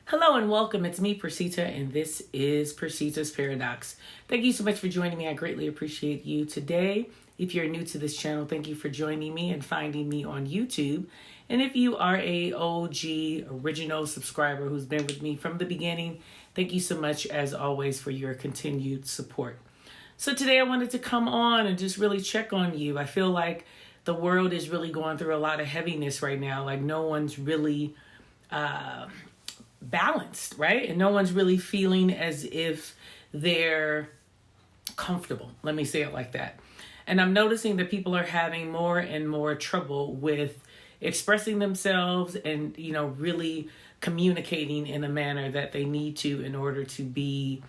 Hello and welcome. It's me, Percita, and this is Percita's Paradox. Thank you so much for joining me. I greatly appreciate you today. If you're new to this channel, thank you for joining me and finding me on YouTube. And if you are a OG original subscriber who's been with me from the beginning, thank you so much as always for your continued support. So today I wanted to come on and just really check on you. I feel like the world is really going through a lot of heaviness right now. Like no one's really balanced, right? And no one's really feeling as if they're comfortable. Let me say it like that. And I'm noticing that people are having more and more trouble with expressing themselves and, really communicating in a manner that they need to in order to be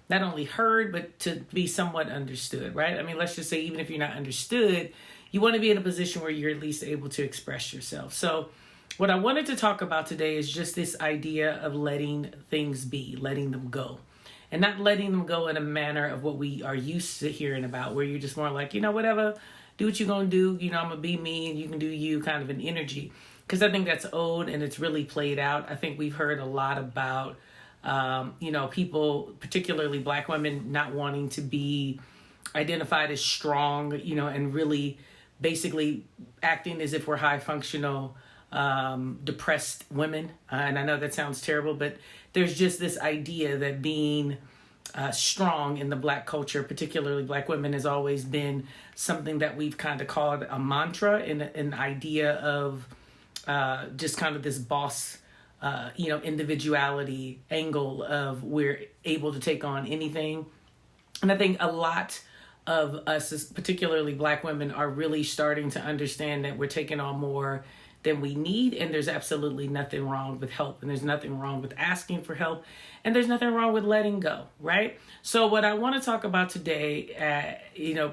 not only heard, but to be somewhat understood, right? I mean, let's just say even if you're not understood, you want to be in a position where you're at least able to express yourself. So what I wanted to talk about today is just this idea of letting things be, letting them go. And not letting them go in a manner of what we are used to hearing about, where you're just more like, whatever, do what you're going to do. I'm going to be me and you can do you, kind of an energy. Because I think that's old and it's really played out. I think we've heard a lot about, people, particularly Black women, not wanting to be identified as strong, and really basically acting as if we're high functional depressed women. And I know that sounds terrible, but there's just this idea that being strong in the Black culture, particularly Black women, has always been something that we've kind of called a mantra and an idea of just kind of this boss, individuality angle of we're able to take on anything. And I think a lot of us, particularly Black women, are really starting to understand that we're taking on more than we need, and there's absolutely nothing wrong with help, and there's nothing wrong with asking for help, and there's nothing wrong with letting go, right? So what I want to talk about today,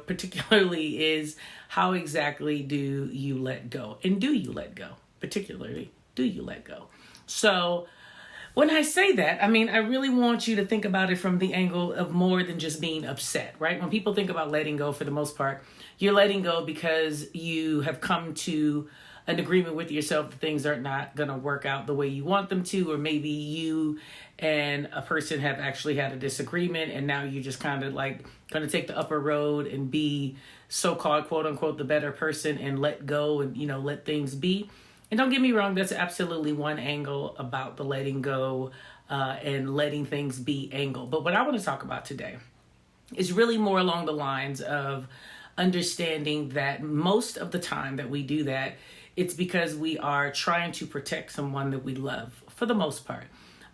particularly is how exactly do you let go, and do you let go? Particularly, do you let go? So when I say that, I mean, I really want you to think about it from the angle of more than just being upset, right? When people think about letting go, for the most part, you're letting go because you have come to an agreement with yourself that things are not going to work out the way you want them to, or maybe you and a person have actually had a disagreement and now you're just kind of like going to take the upper road and be so-called, quote unquote, the better person and let go and, let things be. And don't get me wrong, that's absolutely one angle about the letting go and letting things be angle. But what I want to talk about today is really more along the lines of understanding that most of the time that we do that, it's because we are trying to protect someone that we love, for the most part.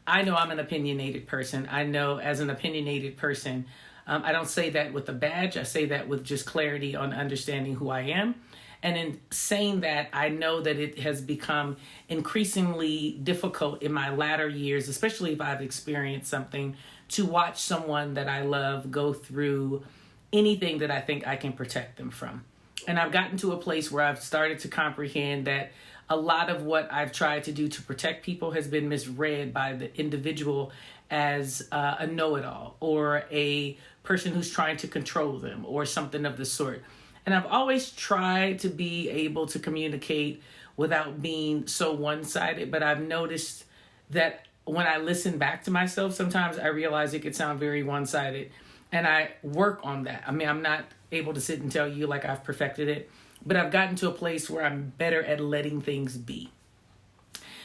I know I'm an opinionated person. I know as an opinionated person, I don't say that with a badge. I say that with just clarity on understanding who I am. And in saying that, I know that it has become increasingly difficult in my latter years, especially if I've experienced something, to watch someone that I love go through anything that I think I can protect them from. And I've gotten to a place where I've started to comprehend that a lot of what I've tried to do to protect people has been misread by the individual as a know-it-all or a person who's trying to control them or something of the sort. And I've always tried to be able to communicate without being so one-sided, but I've noticed that when I listen back to myself, sometimes I realize it could sound very one-sided. And I work on that. I mean, I'm not able to sit and tell you like I've perfected it, but I've gotten to a place where I'm better at letting things be.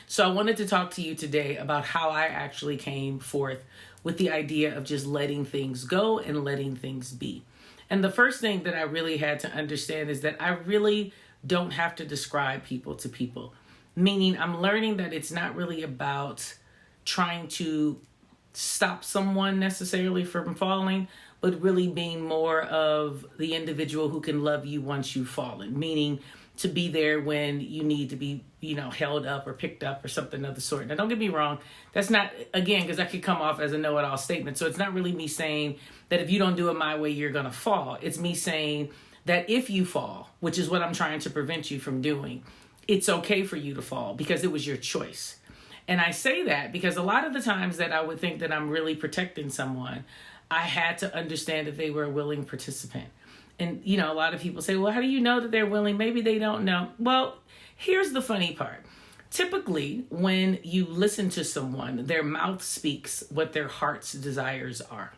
So I wanted to talk to you today about how I actually came forth with the idea of just letting things go and letting things be. And the first thing that I really had to understand is that I really don't have to describe people to people. Meaning I'm learning that it's not really about trying to stop someone necessarily from falling, but really being more of the individual who can love you once you've fallen, meaning to be there when you need to be, held up or picked up or something of the sort. Now, don't get me wrong. That's not, again, because that could come off as a know-it-all statement. So it's not really me saying that if you don't do it my way, you're going to fall. It's me saying that if you fall, which is what I'm trying to prevent you from doing, it's okay for you to fall because it was your choice. And I say that because a lot of the times that I would think that I'm really protecting someone, I had to understand that they were a willing participant. And, a lot of people say, well, how do you know that they're willing? Maybe they don't know. Well, here's the funny part. typically when you listen to someone, their mouth speaks what their heart's desires are.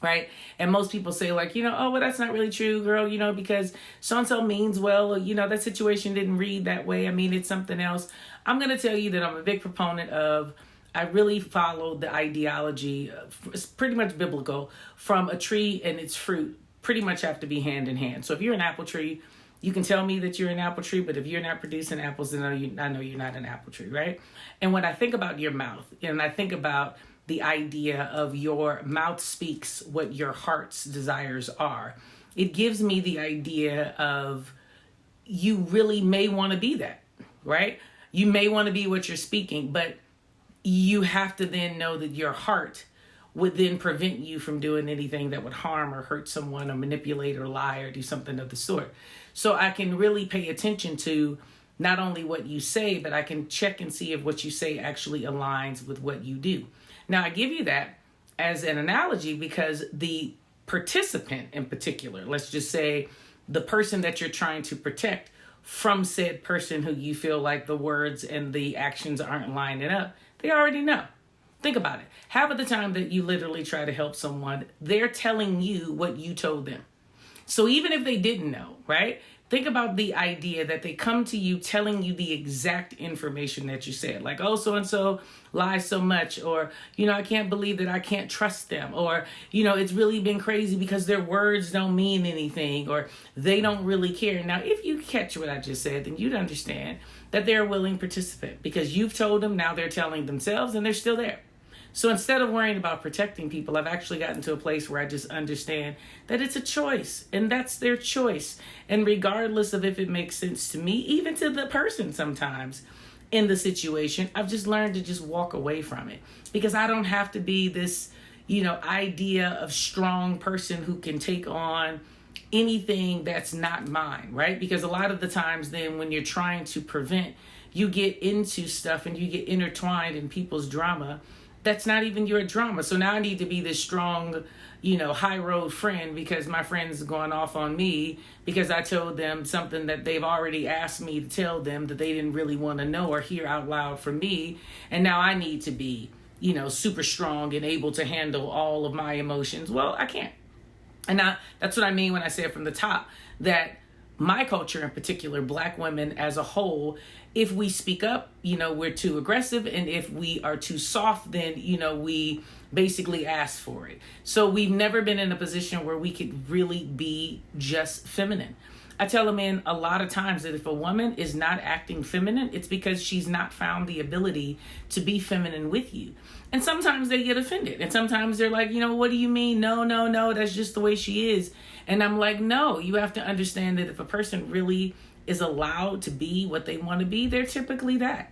Right. And most people say like, oh, well, that's not really true, girl, because so-and-so means well, that situation didn't read that way. I mean, it's something else. I'm going to tell you that I'm a big proponent of, I really follow the ideology, it's pretty much biblical, from a tree and its fruit pretty much have to be hand in hand. So if you're an apple tree, you can tell me that you're an apple tree, but if you're not producing apples, then I know you're not an apple tree, right? And when I think about your mouth, and I think about the idea of your mouth speaks what your heart's desires are, it gives me the idea of you really may want to be that, right? You may want to be what you're speaking, but you have to then know that your heart would then prevent you from doing anything that would harm or hurt someone or manipulate or lie or do something of the sort. So I can really pay attention to not only what you say, but I can check and see if what you say actually aligns with what you do. Now, I give you that as an analogy because the participant in particular, let's just say the person that you're trying to protect from said person who you feel like the words and the actions aren't lining up, they already know. Think about it. Half of the time that you literally try to help someone, they're telling you what you told them. So even if they didn't know, right? Think about the idea that they come to you telling you the exact information that you said. Like, oh, so-and-so lies so much. Or, I can't believe that I can't trust them. Or, it's really been crazy because their words don't mean anything. Or they don't really care. Now, if you catch what I just said, then you'd understand that they're a willing participant. Because you've told them, now they're telling themselves, and they're still there. So instead of worrying about protecting people, I've actually gotten to a place where I just understand that it's a choice and that's their choice. And regardless of if it makes sense to me, even to the person sometimes in the situation, I've just learned to just walk away from it because I don't have to be this, idea of strong person who can take on anything that's not mine, right? Because a lot of the times then when you're trying to prevent, you get into stuff and you get intertwined in people's drama that's not even your drama. So now I need to be this strong, high road friend because my friend's going off on me because I told them something that they've already asked me to tell them that they didn't really want to know or hear out loud from me. And now I need to be, super strong and able to handle all of my emotions. Well, I can't. And now that's what I mean when I say it from the top, that my culture in particular, Black women as a whole, if we speak up, we're too aggressive. And if we are too soft, then, we basically ask for it. So we've never been in a position where we could really be just feminine. I tell a man a lot of times that if a woman is not acting feminine, it's because she's not found the ability to be feminine with you. And sometimes they get offended. And sometimes they're like, what do you mean? No, that's just the way she is. And I'm like, no, you have to understand that if a person really is allowed to be what they want to be, they're typically that.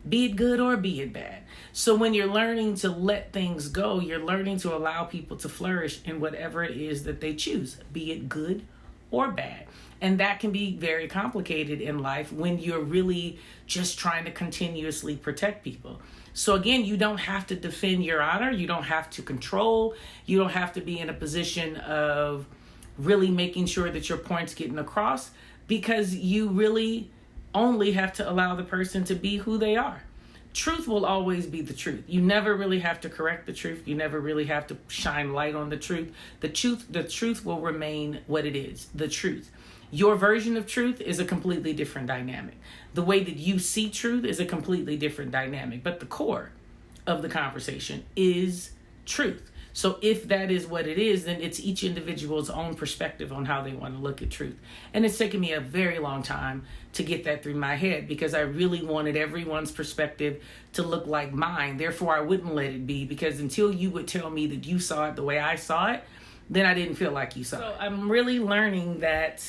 Be it good or be it bad. So when you're learning to let things go, you're learning to allow people to flourish in whatever it is that they choose, be it good or bad. And that can be very complicated in life when you're really just trying to continuously protect people. So again, you don't have to defend your honor. You don't have to control. You don't have to be in a position of really making sure that your point's getting across, because you really only have to allow the person to be who they are. Truth will always be the truth. You never really have to correct the truth. You never really have to shine light on the truth. The truth will remain what it is, the truth. Your version of truth is a completely different dynamic. The way that you see truth is a completely different dynamic. But the core of the conversation is truth. So if that is what it is, then it's each individual's own perspective on how they want to look at truth. And it's taken me a very long time to get that through my head because I really wanted everyone's perspective to look like mine. Therefore, I wouldn't let it be, because until you would tell me that you saw it the way I saw it, then I didn't feel like you saw it. So I'm really learning that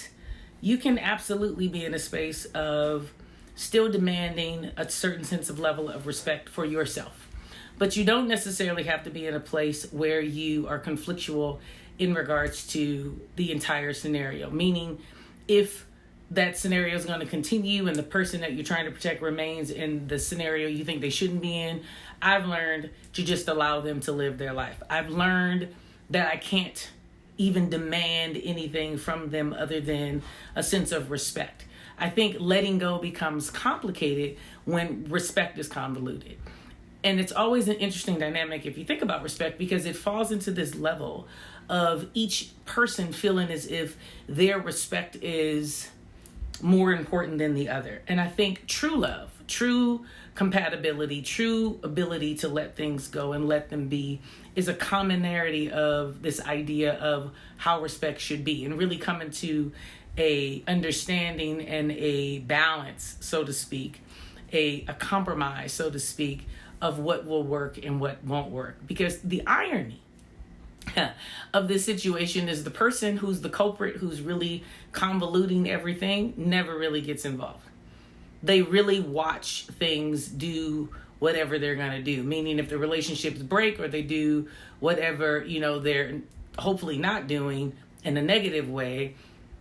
you can absolutely be in a space of still demanding a certain sense of level of respect for yourself. But you don't necessarily have to be in a place where you are conflictual in regards to the entire scenario. Meaning, if that scenario is going to continue and the person that you're trying to protect remains in the scenario you think they shouldn't be in, I've learned to just allow them to live their life. I've learned that I can't even demand anything from them other than a sense of respect. I think letting go becomes complicated when respect is convoluted. And it's always an interesting dynamic if you think about respect, because it falls into this level of each person feeling as if their respect is more important than the other. And I think true love, true compatibility, true ability to let things go and let them be is a commonality of this idea of how respect should be, and really coming to a understanding and a balance, so to speak, a compromise, so to speak, of what will work and what won't work. Because the irony of this situation is the person who's the culprit, who's really convoluting everything, never really gets involved. They really watch things do whatever they're going to do. Meaning if the relationships break or they do whatever, they're hopefully not doing in a negative way,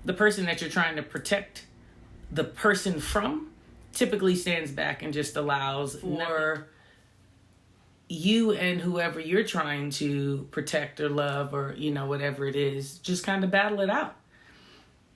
the person that you're trying to protect the person from typically stands back and just allows for you and whoever you're trying to protect or love or, whatever it is, just kind of battle it out.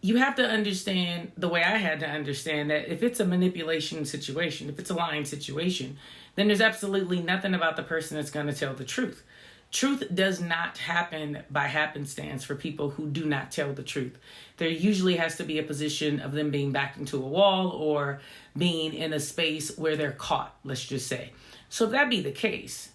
You have to understand, the way I had to understand, that if it's a manipulation situation, if it's a lying situation, then there's absolutely nothing about the person that's going to tell the truth. Truth does not happen by happenstance for people who do not tell the truth. There usually has to be a position of them being backed into a wall or being in a space where they're caught, let's just say. So if that be the case,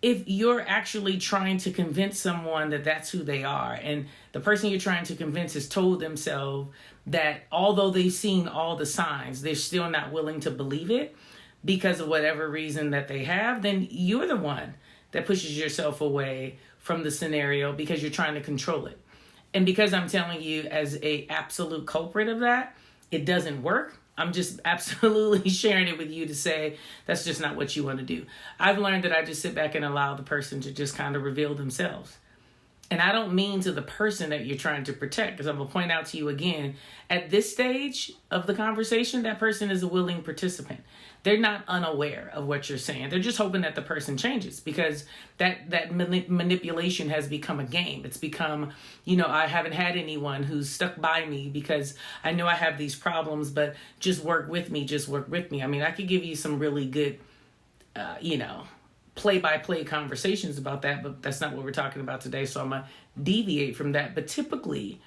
if you're actually trying to convince someone that that's who they are, and the person you're trying to convince has told themselves that although they've seen all the signs, they're still not willing to believe it because of whatever reason that they have, then you're the one that pushes yourself away from the scenario because you're trying to control it. And because I'm telling you as a absolute culprit of that, it doesn't work. I'm just absolutely sharing it with you to say that's just not what you want to do. I've learned that I just sit back and allow the person to just kind of reveal themselves. And I don't mean to the person that you're trying to protect, because I'm going to point out to you again, at this stage of the conversation, that person is a willing participant. They're not unaware of what you're saying. They're just hoping that the person changes, because that manipulation has become a game. It's become, I haven't had anyone who's stuck by me because I know I have these problems, but just work with me. I mean, I could give you some really good, play-by-play conversations about that, but that's not what we're talking about today, so I'm going to deviate from that. But typically,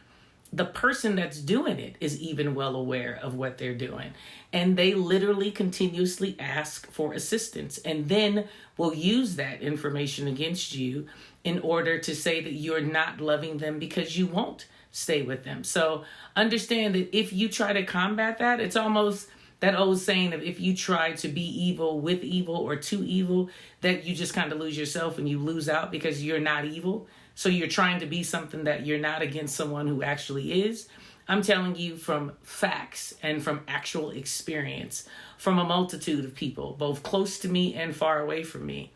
the person that's doing it is even well aware of what they're doing, and they literally continuously ask for assistance, and then will use that information against you in order to say that you're not loving them because you won't stay with them. So understand that if you try to combat that, it's almost that old saying of if you try to be evil with evil or to evil, that you just kind of lose yourself and you lose out because you're not evil. So you're trying to be something that you're not against someone who actually is. I'm telling you from facts and from actual experience, from a multitude of people, both close to me and far away from me,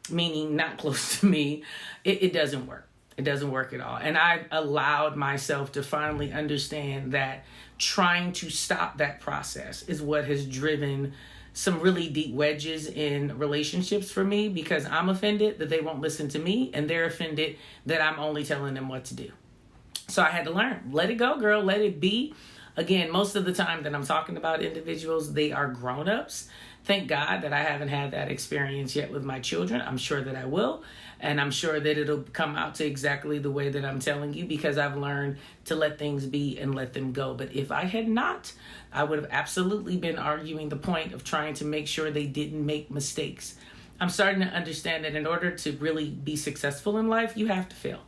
meaning not close to me, it doesn't work. It doesn't work at all. And I've allowed myself to finally understand that trying to stop that process is what has driven some really deep wedges in relationships for me, because I'm offended that they won't listen to me, and they're offended that I'm only telling them what to do. So I had to learn. Let it go, girl. Let it be. Again, most of the time that I'm talking about individuals, they are grown-ups. Thank God that I haven't had that experience yet with my children. I'm sure that I will. And I'm sure that it'll come out to exactly the way that I'm telling you, because I've learned to let things be and let them go. But if I had not, I would have absolutely been arguing the point of trying to make sure they didn't make mistakes. I'm starting to understand that in order to really be successful in life, you have to fail.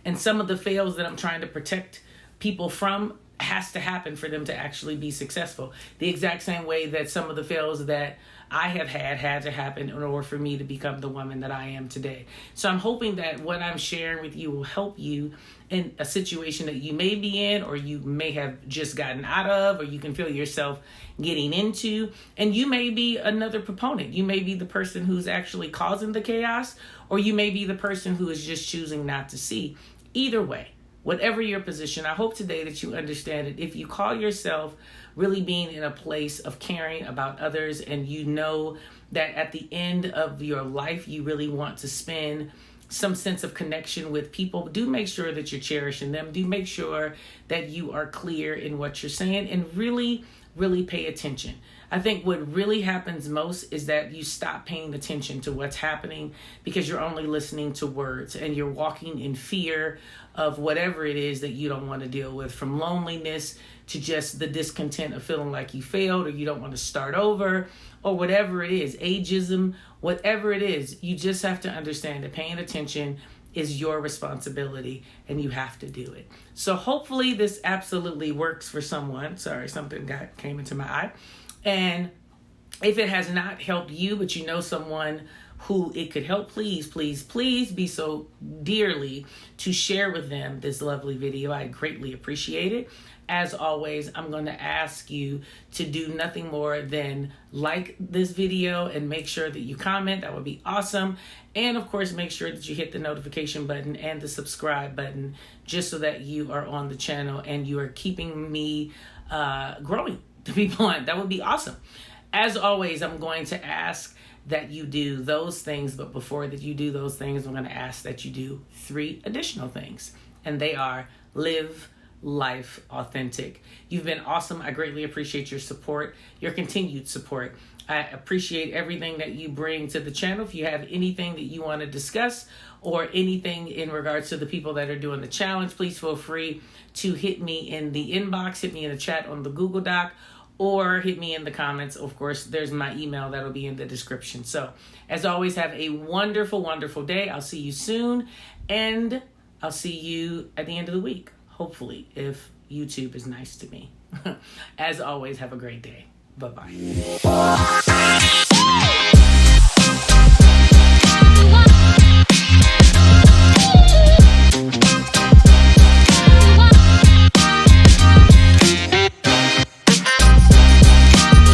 And some of the fails that I'm trying to protect people from has to happen for them to actually be successful. The exact same way that some of the fails that I have had to happen in order for me to become the woman that I am today. So I'm hoping that what I'm sharing with you will help you in a situation that you may be in, or you may have just gotten out of, or you can feel yourself getting into. And you may be another proponent. You may be the person who's actually causing the chaos, or you may be the person who is just choosing not to see. Either way, whatever your position, I hope today that you understand it. If you call yourself really being in a place of caring about others, and you know that at the end of your life, you really want to spend some sense of connection with people, do make sure that you're cherishing them. Do make sure that you are clear in what you're saying, and really really pay attention. I think what really happens most is that you stop paying attention to what's happening because you're only listening to words and you're walking in fear of whatever it is that you don't want to deal with, from loneliness to just the discontent of feeling like you failed or you don't want to start over or whatever it is, ageism, whatever it is. You just have to understand that paying attention is your responsibility and you have to do it. So hopefully this absolutely works for someone. Sorry, something came into my eye. And if it has not helped you, but you know someone who it could help, please, please, please be so dearly to share with them this lovely video. I greatly appreciate it. As always, I'm going to ask you to do nothing more than like this video and make sure that you comment. That would be awesome. And of course, make sure that you hit the notification button and the subscribe button just so that you are on the channel and you are keeping me growing, to be blunt. That would be awesome. As always, I'm going to ask that you do those things, but before that you do those things, I'm going to ask that you do 3 additional things, and they are: live life authentic. You've been awesome. I greatly appreciate your support, your continued support. I appreciate everything that you bring to the channel. If you have anything that you want to discuss or anything in regards to the people that are doing the challenge, please feel free to hit me in the inbox, hit me in the chat on the Google Doc, or hit me in the comments. Of course, there's my email that'll be in the description. So as always, have a wonderful, wonderful day. I'll see you soon, and I'll see you at the end of the week, hopefully, if YouTube is nice to me. As always, have a great day. Bye-bye.